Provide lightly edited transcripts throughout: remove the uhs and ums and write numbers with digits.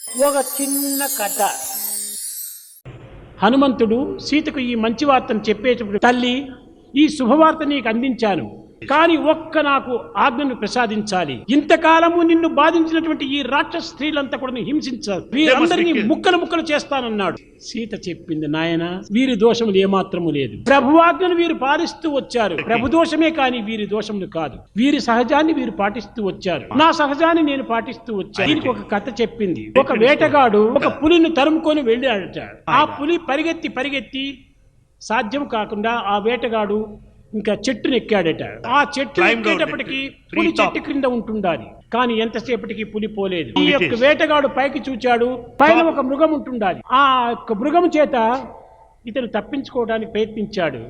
ఒక చిన్న కథ. హనుమంతుడు సీతకు ఈ మంచి వార్తను చెప్పేటప్పుడు, తల్లి, ఈ శుభవార్త నీకు అందించాను, కానీ ఒక్క నాకు ఆజ్ఞను ప్రసాదించాలి. ఇంతకాలము నిన్ను బాధించినటువంటి ఈ రాక్షస స్త్రీలంతా కూడా హింసించాలి, వీరందరినీ ముక్కలు ముక్కలు చేస్తానన్నాడు. సీత చెప్పింది, నాయన, వీరి దోషములు ఏమాత్రము లేదు. ప్రభువాజ్ఞను వీరు పాలిస్తూ వచ్చారు. ప్రభు దోషమే కానీ వీరి దోషములు కాదు. వీరి సహజాన్ని వీరు పాటిస్తూ వచ్చారు. నా సహజాన్ని నేను పాటిస్తూ వచ్చాను. దీనికి ఒక కథ చెప్పింది. ఒక వేటగాడు ఒక పులిని తరుముకొని వెళ్ళాడట. ఆ పులి పరిగెత్తి సాధ్యం కాకుండా ఆ వేటగాడు ఇంకా చెట్టును ఎక్కాడట. ఆ చెట్టు ఎక్కేటప్పటికి పులి చెట్టు క్రింద ఉంటుండాలి, కానీ ఎంతసేపటికి పులి పోలేదు. ఈ యొక్క వేటగాడు పైకి చూచాడు, పైన ఒక మృగం ఉంటుండాలి. ఆ యొక్క మృగం చేత ఇతను తప్పించుకోవడానికి ప్రయత్నించాడు.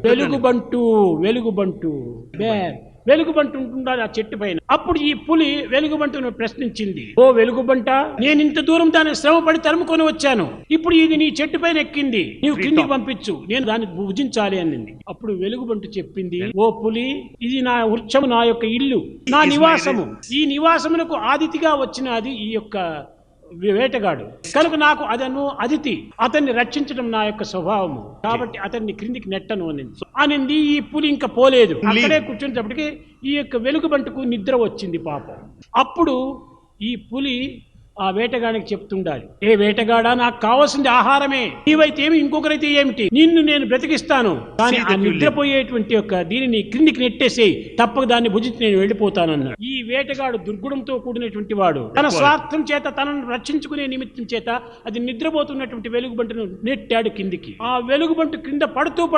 వెలుగుబంటు ఉంటుండాలి ఆ చెట్టు పైన. అప్పుడు ఈ పులి వెలుగుబంటును ప్రశ్నించింది, ఓ వెలుగుబంట, నేను ఇంత దూరం దాన్ని శ్రమపడి తరుముకొని వచ్చాను. ఇప్పుడు ఇది నీ చెట్టు పైన ఎక్కింది, నీవు కిందికి పంపించు, నేను దాన్ని భుజించాలి అనింది. అప్పుడు వెలుగుబంటు చెప్పింది, ఓ పులి, ఇది నా వృక్షము, నా యొక్క ఇల్లు, నా నివాసము. ఈ నివాసమునకు ఆదితిగా వచ్చినది ఈ యొక్క వేటగాడు కనుక నాకు అదను అతిథి. అతన్ని రక్షించడం నా యొక్క స్వభావము, కాబట్టి అతన్ని క్రిందికి నెట్టను అనింది. ఈ పులి ఇంకా పోలేదు. అక్కడే కూర్చునేటప్పటికి ఈ యొక్క వెలుగుబంటుకు నిద్ర వచ్చింది పాపం. అప్పుడు ఈ పులి ఆ వేటగాడికి చెప్తుండాలి, ఏ వేటగాడా, నాకు కావాల్సింది ఆహారమే, నీవైతే ఏమి ఇంకొకరైతే ఏమిటి, నిన్ను నేను బ్రతికిస్తాను, కానీ ఆ నిద్రపోయేటువంటి యొక్క దీనిని క్రిందికి నెట్టేసేయి, తప్పక దాన్ని భుజించి నేను వెళ్ళిపోతానన్నాడు. ఈ వేటగాడు దుర్గుణంతో కూడినటువంటి వాడు. తన స్వార్థం చేత, తనను రక్షించుకునే నిమిత్తం చేత అది నిద్రపోతున్నటువంటి వెలుగుబంటును నెట్టాడు కిందికి. ఆ వెలుగుబంటు క్రింద పడుతూ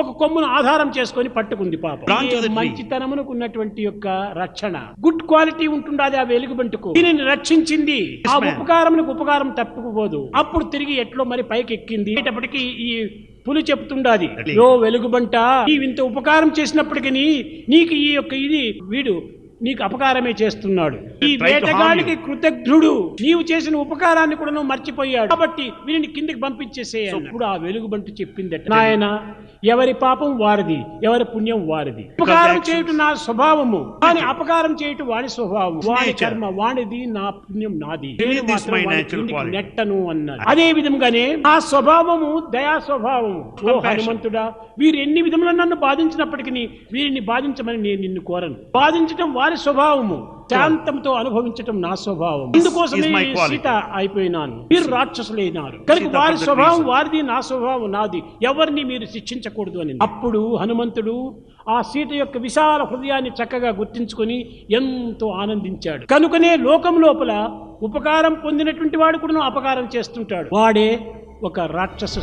ఒక కొమ్మును ఆధారం చేసుకొని పట్టుకుంది పాపం. మంచితనమునకు ఉన్నటువంటి యొక్క రక్షణ, గుడ్ క్వాలిటీ ఉంటుండది ఆ వెలుగుబంటుకు. దీనిని రక్షించింది. ఆ ఉపకారమునకు ఉపకారం తప్పుకుపోదు. అప్పుడు తిరిగి ఎట్లో మరి పైకి ఎక్కింది. అప్పటికి ఈ పులి చెప్తుండాది, యో వెలుగుబంట, నీవు ఇంత ఉపకారం చేసినప్పటికీ నీకు ఈ యొక్క ఇది వీడు నీకు అపకారమే చేస్తున్నాడు. ఈ వేటగాడికి కృతజ్ఞుడు, నీవు చేసిన ఉపకారాన్ని కూడా నువ్వు మర్చిపోయాడు, కాబట్టి వీరిని కిందికి పంపించేసేయాలి. ఇప్పుడు ఆ వెలుగుబంటు చెప్పిందట, నాయన, ఎవరి పాపం వారిది, ఎవరి పుణ్యం వారిది. ఉపకారం చేయటం నా స్వభావము, కానీ అపకారం చేయటం వాడి స్వభావం. వాడి కర్మ వాడిది, నా పుణ్యం నాది, నెట్టను అన్నది. అదే విధంగానే ఆ స్వభావము దయా స్వభావము. ఓ హనుమంతుడా, వీరు ఎన్ని విధములను నన్ను బాధించినప్పటికీ వీరిని బాధించమని నేను నిన్ను కోరను. బాధించటం వారి స్వభావము, శాంతంతో అనుభవించటం నా స్వభావం. ఇందుకోసమే సీత అయిపోయినాను, మీరు రాక్షసులైనారు కనుక వారి స్వభావం వారిది, నా స్వభావం నాది, ఎవరిని మీరు శిక్షించకూడదు అని. అప్పుడు హనుమంతుడు ఆ సీత యొక్క విశాల హృదయాన్ని చక్కగా గుర్తించుకొని ఎంతో ఆనందించాడు. కనుకనే లోకం లోపల ఉపకారం పొందినటువంటి వాడు కూడా అపకారం చేస్తుంటాడు. వాడే ఒక రాక్షస